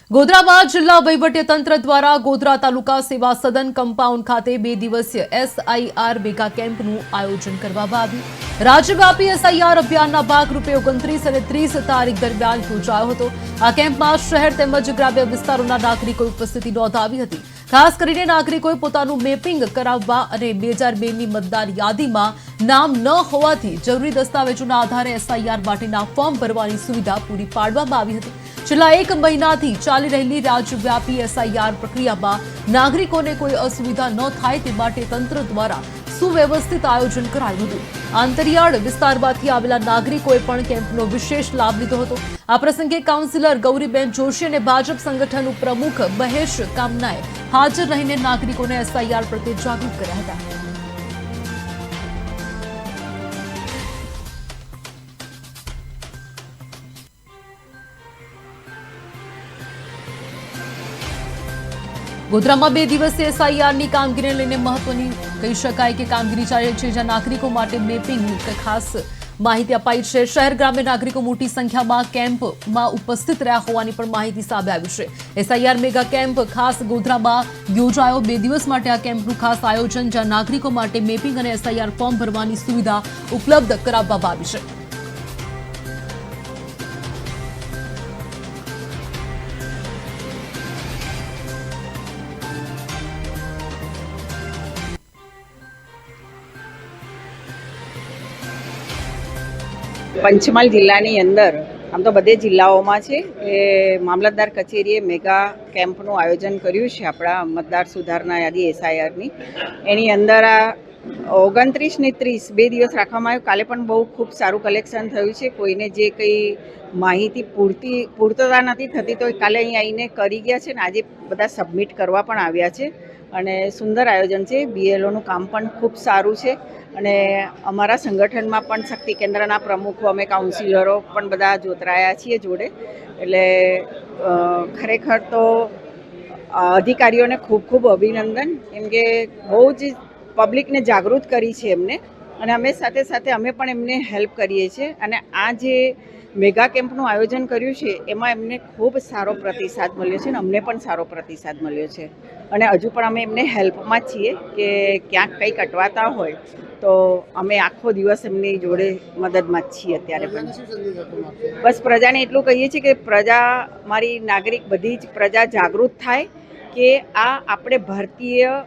ગોધરામાં જિલ્લા વહીવટીતંત્ર દ્વારા ગોધરા તાલુકા સેવા સદન કમ્પાઉન્ડ ખાતે 2 દિવસીય એસઆઈઆર મેગા કેમ્પનું આયોજન કરવામાં આવ્યું। રાજ્યવ્યાપી એસઆઈઆર અભિયાનના ભાગરૂપે 29 અને 30 તારીખ દરમિયાન યોજાયો હતો। આ કેમ્પમાં શહેર તેમજ ગ્રામ્ય વિસ્તારોના નાગરિકોએ ઉપસ્થિતિ નોંધાવી હતી। ખાસ કરીને નાગરિકોએ પોતાનું મેપિંગ કરાવવા અને 2002ની મતદાર યાદીમાં નામ ન હોવાથી જરૂરી દસ્તાવેજોના આધારે એસઆઈઆર માટેના ફોર્મ ભરવાની સુવિધા પૂરી પાડવામાં આવી હતી। છેલ્લા 1 મહિનાથી ચાલી રહેલી રાજ્યવ્યાપી એસઆઈઆર પ્રક્રિયામાં નાગરિકોને કોઈ અસુવિધા ન થાય તે માટે તંત્ર દ્વારા સુવ્યવસ્થિત આયોજન કરાયું હતું। આંતરિયાળ વિસ્તારમાંથી આવેલા નાગરિકોએ પણ કેમ્પનો વિશેષ લાભ લીધો હતો। આ પ્રસંગે કાઉન્સિલર ગૌરીબેન જોશી અને ભાજપ સંગઠન પ્રમુખ મહેશ કામનાએ હાજર રહીને નાગરિકોને એસઆઈઆર પ્રત્યે જાગૃત કર્યા હતા। ગોધરામાં 2 દિવસીય એસઆઈઆરની કામગીરીને લઈને મહત્વની કહી શકાય કે કામગીરી ચાલી છે, જ્યાં નાગરિકો માટે મેપિંગ ખાસ માહિતી અપાઈ છે। શહેર ગ્રામ્ય નાગરિકો મોટી સંખ્યામાં કેમ્પમાં ઉપસ્થિત રહ્યા હોવાની પણ માહિતી સામે આવી છે। એસઆઈઆર મેગા કેમ્પ ખાસ ગોધરામાં યોજાયો। 2 દિવસ માટે આ કેમ્પનું ખાસ આયોજન, જ્યાં નાગરિકો માટે મેપિંગ અને એસઆઈઆર ફોર્મ ભરવાની સુવિધા ઉપલબ્ધ કરાવવામાં આવી છે। પંચમહાલ જિલ્લાની અંદર આમ તો બધે જિલ્લાઓમાં છે એ મામલતદાર કચેરીએ મેગા કેમ્પનું આયોજન કર્યું છે આપણા મતદાર સુધારણા યાદી એસઆઈઆરની। એની અંદર આ 29 ને 30 2 દિવસ રાખવામાં આવ્યું। કાલે પણ બહુ ખૂબ સારું કલેક્શન થયું છે। કોઈને જે કંઈ માહિતી પૂર્તતા નથી થતી તો કાલે અહીં આવીને કરી ગયા છે ને આજે બધા સબમિટ કરવા પણ આવ્યા છે અને સુંદર આયોજન છે। બીએલઓનું કામ પણ ખૂબ સારું છે અને અમારા સંગઠનમાં પણ શક્તિ કેન્દ્રના પ્રમુખો અમે કાઉન્સિલરો પણ બધા જોતરાયા છીએ જોડે। એટલે ખરેખર તો અધિકારીઓને ખૂબ ખૂબ અભિનંદન, કેમ કે બહુ જ પબ્લિકને જાગૃત કરી છે એમને અને અમે સાથે સાથે અમે પણ એમને હેલ્પ કરીએ છીએ। અને આ જે મેગા કેમ્પનું આયોજન કર્યું છે એમાં એમને ખૂબ સારો પ્રતિસાદ મળ્યો છે અને અમને પણ સારો પ્રતિસાદ મળ્યો છે અને હજુ પણ અમે એમને હેલ્પમાં જ છીએ કે ક્યાંક કંઈક અટવાતા હોય તો અમે આખો દિવસ એમની જોડે મદદમાં જ છીએ। અત્યારે પણ બસ પ્રજાને એટલું કહીએ છીએ કે પ્રજા, મારી નાગરિક બધી જ પ્રજા જાગૃત થાય કે આ આપણે ભારતીય